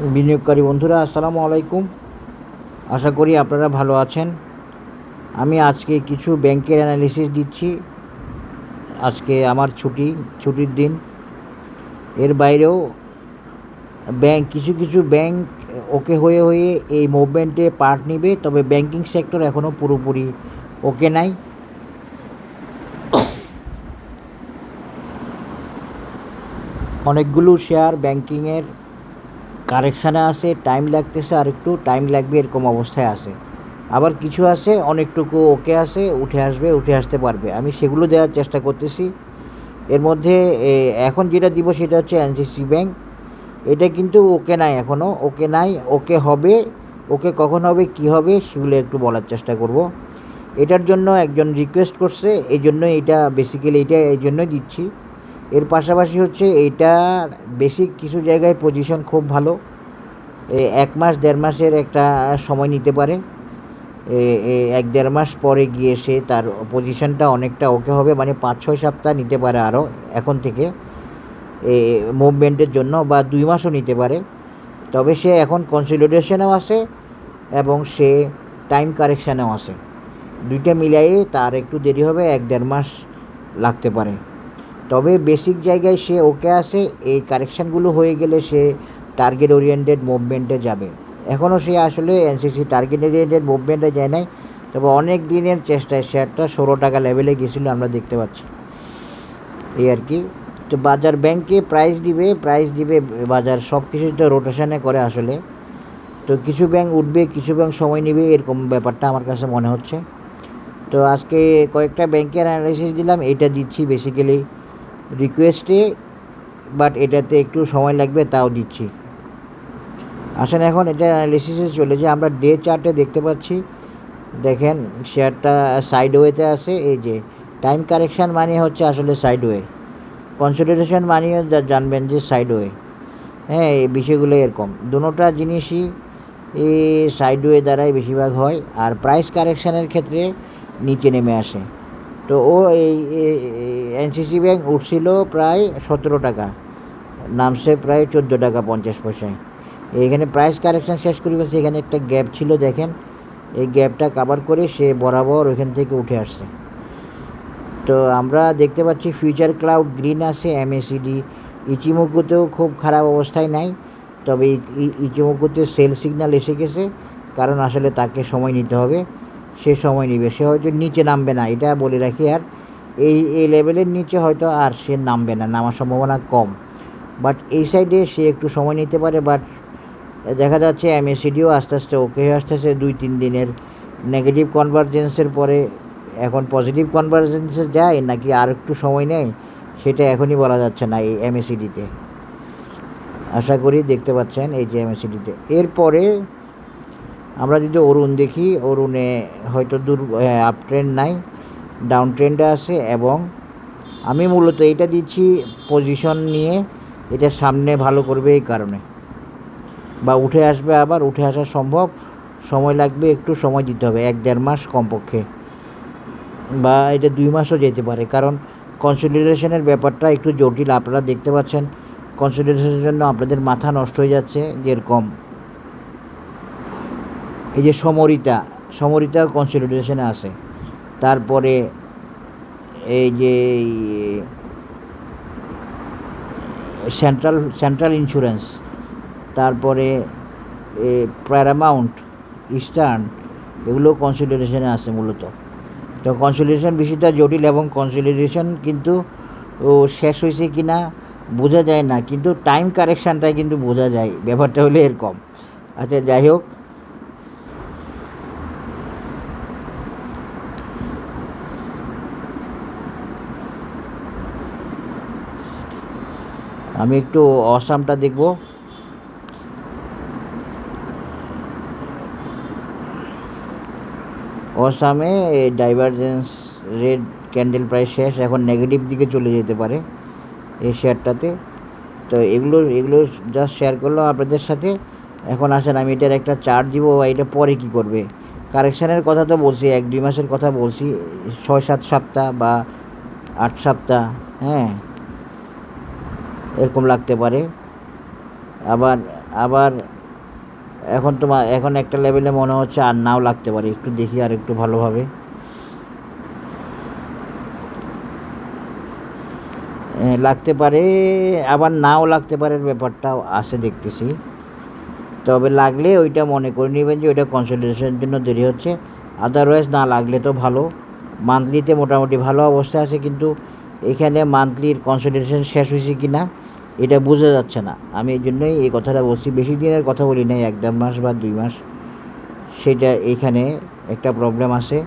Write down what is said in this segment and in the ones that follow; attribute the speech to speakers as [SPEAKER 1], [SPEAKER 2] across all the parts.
[SPEAKER 1] বিনিয়োগকারী বন্ধুরা আসসালামু আলাইকুম। আশা করি আপনারা ভালো আছেন। আমি আজকে কিছু ব্যাংকের অ্যানালিসিস দিচ্ছি। আজকে আমার ছুটির দিন। এর বাইরেও কিছু ব্যাংক ওকে হয়ে এই মুভমেন্টে পার্ট নিবে, তবে ব্যাংকিং সেক্টর এখনও পুরোপুরি ওকে নাই। অনেকগুলো শেয়ার ব্যাংকিংয়ের কারেকশানে আছে, টাইম লাগতেছে, আর একটু টাইম লাগবে এরকম অবস্থায় আছে। আবার কিছু আছে অনেকটুকু ওকে আছে, উঠে আসতে পারবে। আমি সেগুলো দেওয়ার চেষ্টা করতেছি। এর মধ্যে এখন যেটা দিব সেটা হচ্ছে এনসিসি ব্যাংক। এটা কিন্তু ওকে নাই, এখনও ওকে নাই। ওকে হবে, ওকে কখন হবে, কি হবে সেগুলো একটু বলার চেষ্টা করব। এটার জন্য একজন রিকোয়েস্ট করছে, এই জন্য এটা বেসিক্যালি এই জন্যই দিচ্ছি। এর পাশাপাশি হচ্ছে এইটার বেসিক কিছু জায়গায় পজিশন খুব ভালো। 1 মাস 1.5 মাসের একটা সময় নিতে পারে। 1-1.5 মাস পরে গিয়ে সে তার পজিশনটা অনেকটা ওকে হবে, মানে 5-6 সপ্তাহ নিতে পারে আরও এখন থেকে মুভমেন্টের জন্য, বা 2 মাসও নিতে পারে। তবে সে এখন কনসলিডেশনেও আছে এবং সে টাইম কারেকশানেও আছে। দুইটা মিলাইয়ে তার একটু দেরি হবে, 1-1.5 মাস লাগতে পারে। তবে বেসিক জায়গায় সে ওকে আছে। এই কারেকশানগুলো হয়ে গেলে সে টার্গেট ওরিয়েন্টেড মুভমেন্টে যাবে। এখনও সে আসলে এনসিসি টার্গেট ওরিয়েন্টেড মুভমেন্টে যায় নাই, তবে অনেক দিনের চেষ্টায় শেয়ারটা 16 টাকা লেভেলে গেছিলো, আমরা দেখতে পাচ্ছি। এই আর কি। তো বাজার ব্যাংকে প্রাইস দিবে বাজার সব কিছুই তো রোটেশনে করে আসলে। তো কিছু ব্যাংক উঠবে, কিছু ব্যাংক সময় নেবে, এরকম ব্যাপারটা আমার কাছে মনে হচ্ছে। তো আজকে কয়েকটা ব্যাংকের অ্যানালাইসিস দিলাম। এটা দিচ্ছি বেসিক্যালি রিকোয়েস্টে, বাট এটাতে একটু সময় লাগবে, তাও দিচ্ছি। আসেন এখন এটা অ্যানালিসিসে চলে যে আমরা ডে চার্টে দেখতে পাচ্ছি। দেখেন শেয়ারটা সাইডওয়েতে আছে। এই যে টাইম কারেকশান মানে হচ্ছে আসলে সাইডওয়ে, কনসলিডেশন মানেও জানবেন যে সাইডওয়ে। হ্যাঁ, এই বিষয়গুলো এরকম দুটোটা জিনিসই এই সাইডওয়ে দ্বারাই বেশিরভাগ হয়, আর প্রাইস কারেকশানের ক্ষেত্রে নিচে নেমে আসে। তো এই এনসিসি ব্যাংক উঠছিল প্রায় 17 টাকা, নামছে প্রায় 14 টাকা 50 পয়সায়। এইখানে প্রাইস কারেকশান শেষ করে ফেলছে। এখানে একটা গ্যাপ ছিল, দেখেন এই গ্যাপটা কাভার করে সে বরাবর ওইখান থেকে উঠে আসছে। তো আমরা দেখতে পাচ্ছি ফিউচার ক্লাউড গ্রিন আছে, এমএসিডি ইচিমোকুতেও খুব খারাপ অবস্থায় নাই, তবে ইচিমোকুতে সেল সিগন্যাল এসে গেছে, কারণ আসলে তাকে সময় নিতে হবে। সে সময় নেবে, সে হয়তো নিচে নামবে না, এটা বলে রাখি। আর এই লেভেলের নিচে হয়তো আর সে নামবে না, নামার সম্ভাবনা কম। বাট এই সাইডে সে একটু সময় নিতে পারে। বাট দেখা যাচ্ছে এমএসিডিও আস্তে আস্তে ওকে হয়ে আসতেছে। 2-3 দিনের নেগেটিভ কনভার্জেন্সের পরে এখন পজিটিভ কনভার্জেন্সে যায় নাকি আর একটু সময় নেয়, সেটা এখনই বলা যাচ্ছে না এই এমএসিডিতে। আশা করি দেখতে পাচ্ছেন এই যে এমএসিডিতে। এরপরে আমরা যদি অরুণ দেখি, অরুণে হয়তো আপ ট্রেন্ড নাই, ডাউন ট্রেন্ডে আছে। এবং আমি মূলত এটা দিচ্ছি পজিশন নিয়ে, এটা সামনে ভালো করবে এই কারণে, বা উঠে আসবে, আবার উঠে আসা সম্ভব, সময় লাগবে, একটু সময় দিতে হবে, 1-1.5 মাস কমপক্ষে, বা এটা 2 মাসও যেতে পারে, কারণ কনসলিডেশনের ব্যাপারটা একটু জটিল। আপনারা দেখতে পাচ্ছেন কনসলিডেশনের জন্য আপনাদের মাথা নষ্ট হয়ে যাচ্ছে। যেরকম এই যে সমরিতা কনসলিডেশনে আছে। তারপরে এই যে সেন্ট্রাল ইন্স্যুরেন্স, তারপরে প্যারামাউন্ট, ইস্টার্ন, এগুলো কনসলিডেশনে আছে মূলত। তো কনসলিডেশন বিষয়টা জটিল, এবং কনসলিডেশন কিন্তু শেষ হয়েছে কি না বোঝা যায় না, কিন্তু টাইম কারেকশানটা কিন্তু বোঝা যায়। ব্যাপারটা হলো এরকম। আচ্ছা, যাই হোক, আমি একটু অসামটা দেখব। অসামে ডাইভারজেন্স রেড ক্যান্ডেল প্রায় শেষ, এখন নেগেটিভ দিকে চলে যেতে পারে এই শেয়ারটাতে। তো এগুলো জাস্ট শেয়ার করলাম আপনাদের সাথে। এখন আসেন আমি এটার একটা চার্ট দিব, বা এটা পরে কী করবে। কারেকশানের কথা তো বলছি, 1-2 মাসের কথা বলছি, 6-7 সপ্তাহ বা 8 সপ্তাহ, হ্যাঁ, এরকম লাগতে পারে। আবার এখন একটা লেভেলে মনে হচ্ছে আর নাও লাগতে পারে, একটু দেখি আর একটু ভালোভাবে। লাগতে পারে, আবার নাও লাগতে পারে, ব্যাপারটাও আছে দেখতেছি। তবে লাগলে ওইটা মনে করে নেবেন যে ওইটা কনসলিডেশনের জন্য দেরি হচ্ছে, আদারওয়াইজ না লাগলে তো ভালো। মান্থলিতে মোটামুটি ভালো অবস্থায় আছে, কিন্তু এখানে মান্থলির কনসলিডেশন শেষ হয়েছে কি না এটা বোঝা যাচ্ছে না। আমি এই জন্যই এই কথাটা বলছি, বেশি দিনের কথা বলি নাই, 1-1.5 মাস বা 2 মাস। সেটা এইখানে একটা প্রবলেম আছে।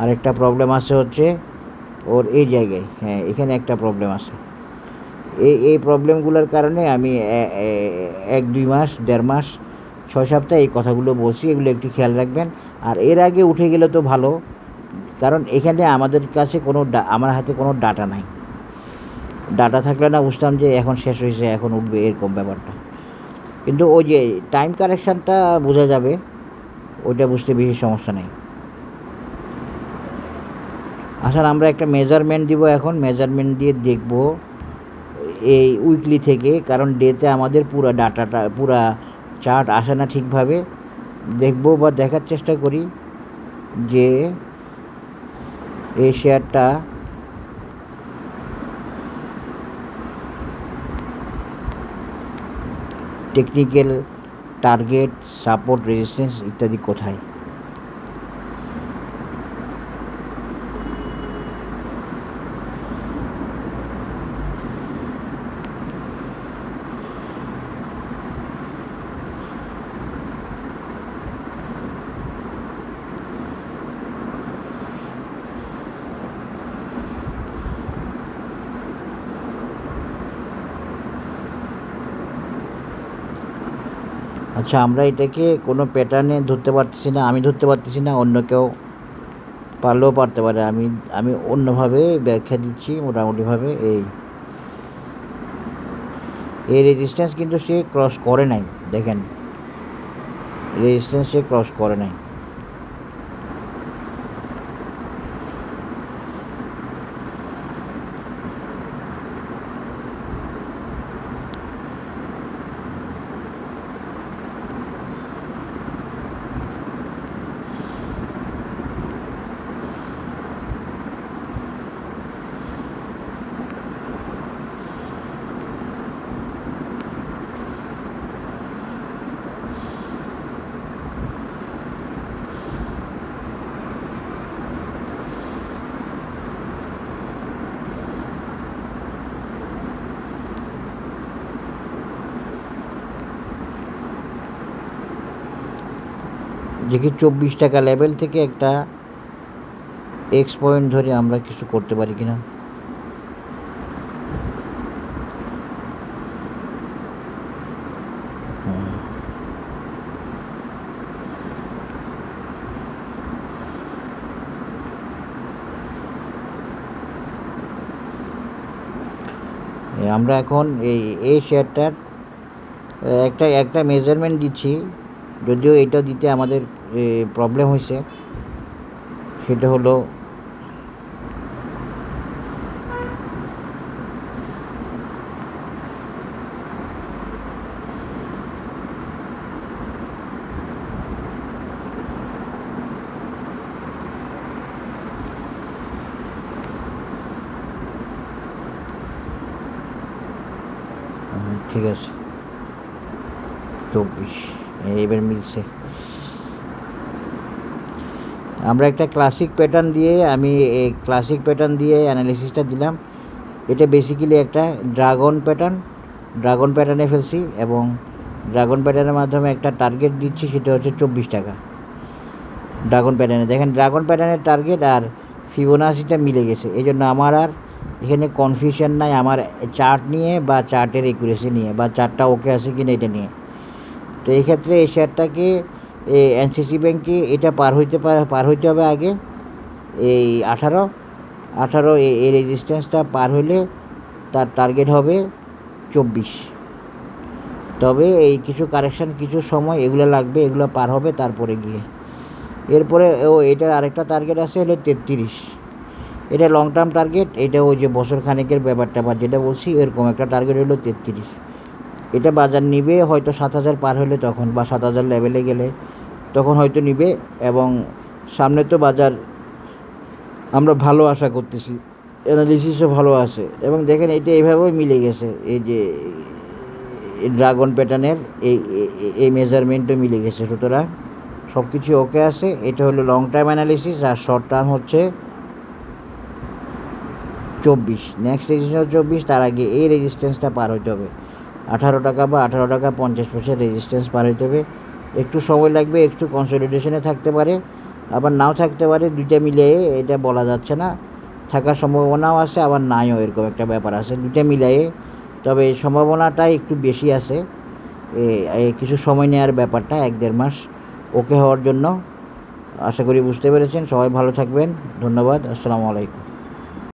[SPEAKER 1] আর একটা প্রবলেম আছে হচ্ছে ওর এই জায়গায়, হ্যাঁ এখানে একটা প্রবলেম আছে। এই প্রবলেমগুলোর কারণে আমি 1-2 মাস, 1.5 মাস, 6 সপ্তাহ এই কথাগুলো বলছি, এগুলো একটু খেয়াল রাখবেন। আর এর আগে উঠে গেলে তো ভালো, কারণ এখানে আমাদের কাছে আমার হাতে কোনো ডাটা নাই। ডাটা থাকলে না বুঝতাম যে এখন শেষ হয়েছে, এখন উঠবে, এরকম ব্যাপারটা। কিন্তু ওই যে টাইম কারেকশানটা বোঝা যাবে, ওইটা বুঝতে বেশি সমস্যা নেই। আসলে আমরা একটা মেজারমেন্ট দিব এখন, মেজারমেন্ট দিয়ে দেখব এই উইকলি থেকে, কারণ ডেতে আমাদের পুরো ডাটাটা, পুরো চার্ট আসে না ঠিকভাবে। দেখব বা দেখার চেষ্টা করি যে এই শেয়ারটা টেকনিক্যাল টার্গেট, সাপোর্ট, রেজিস্ট্যান্স ইত্যাদি কোথায়। আচ্ছা, আমরা এটাকে কোনো প্যাটার্নে ধরতে পারতেছি না, আমি ধরতে পারতেছি না, অন্য কেউ পারলেও পারতে পারে। আমি অন্যভাবে ব্যাখ্যা দিচ্ছি মোটামুটিভাবে। এই রেজিস্ট্যান্স কিন্তু সে ক্রস করে নাই, দেখেন রেজিস্ট্যান্স সে ক্রস করে নাই। দেখি 24 টাকা লেভেল থেকে একটা এক্স পয়েন্ট ধরে আমরা কিছু করতে পারি কিনা। আমরা এখন এই শেয়ারটার একটা মেজারমেন্ট দিচ্ছি, যদিও এটা দিতে আমাদের প্রবলেম হয়েছে। সেটা হলো ঠিক আছে 24, এবার মিলছে। আমরা একটা ক্লাসিক প্যাটার্ন দিয়ে, আমি এই ক্লাসিক প্যাটার্ন দিয়ে অ্যানালিসিসটা দিলাম। এটা বেসিক্যালি একটা ড্রাগন প্যাটার্নে ফেলছি, এবং ড্রাগন প্যাটার্নের মাধ্যমে একটা টার্গেট দিচ্ছি, সেটা হচ্ছে 24 টাকা। ড্রাগন প্যাটার্নে দেখেন, ড্রাগন প্যাটার্নের টার্গেট আর ফিবোনাসিটা মিলে গেছে, এই জন্য আমার আর এখানে কনফিউশন নাই আমার চার্ট নিয়ে বা চার্টের একুরেসি নিয়ে, বা চার্টটা ওকে আছে কিনা এটা নিয়ে। তো এই ক্ষেত্রে এই শেয়ারটাকে এনসিসি ব্যাংকে এটা পার হইতে হবে আগে, এই 18 এই রেজিস্ট্যান্সটা পার হইলে তার টার্গেট হবে 24। তবে এই কিছু কারেকশান, কিছু সময় এগুলো লাগবে, এগুলো পার হবে তারপরে গিয়ে। এরপরে এটার আরেকটা টার্গেট আছে হলো 33। এটা লং টার্ম টার্গেট, এটা ওই যে বছর খানেকের ব্যাপারটা বা যেটা বলছি এরকম একটা টার্গেট হলো 33। এটা বাজার নিবে হয়তো 7,000 পার হলে তখন, বা 7,000 লেভেলে গেলে তখন হয়তো নিবে। এবং সামনে তো বাজার আমরা ভালো আশা করতেছি, অ্যানালিসিসও ভালো আছে। এবং দেখেন এটা এইভাবেই মিলে গেছে, এই যে ড্রাগন প্যাটার্নের এই মেজারমেন্টও মিলে গেছে। সুতরাং সব কিছু ওকে আছে। এটা হলো লং টার্ম অ্যানালিসিস, আর শর্ট টার্ম হচ্ছে 24, নেক্সট রেজিস্ট্যান্স 24, তার আগে এই রেজিস্ট্যান্সটা পার হইতে হবে 18 টাকা বা 18 টাকা 50 পয়সা রেজিস্ট্যান্স পার হইতে হবে। একটু সময় লাগবে, একটু কনসলিডেশনে থাকতে পারে, আবার নাও থাকতে পারে, দুইটা মিলিয়ে এটা বলা যাচ্ছে না। থাকার সম্ভাবনাও আছে, আবার নাইও, এরকম একটা ব্যাপার আছে দুইটা মিলিয়ে। তবে সম্ভাবনাটা একটু বেশি আছে, কিছু সময় নেওয়ার ব্যাপারটা 1-1.5 মাস ওকে হওয়ার জন্য। আশা করি বুঝতে পেরেছেন। সবাই ভালো থাকবেন, ধন্যবাদ, আসসালামু আলাইকুম।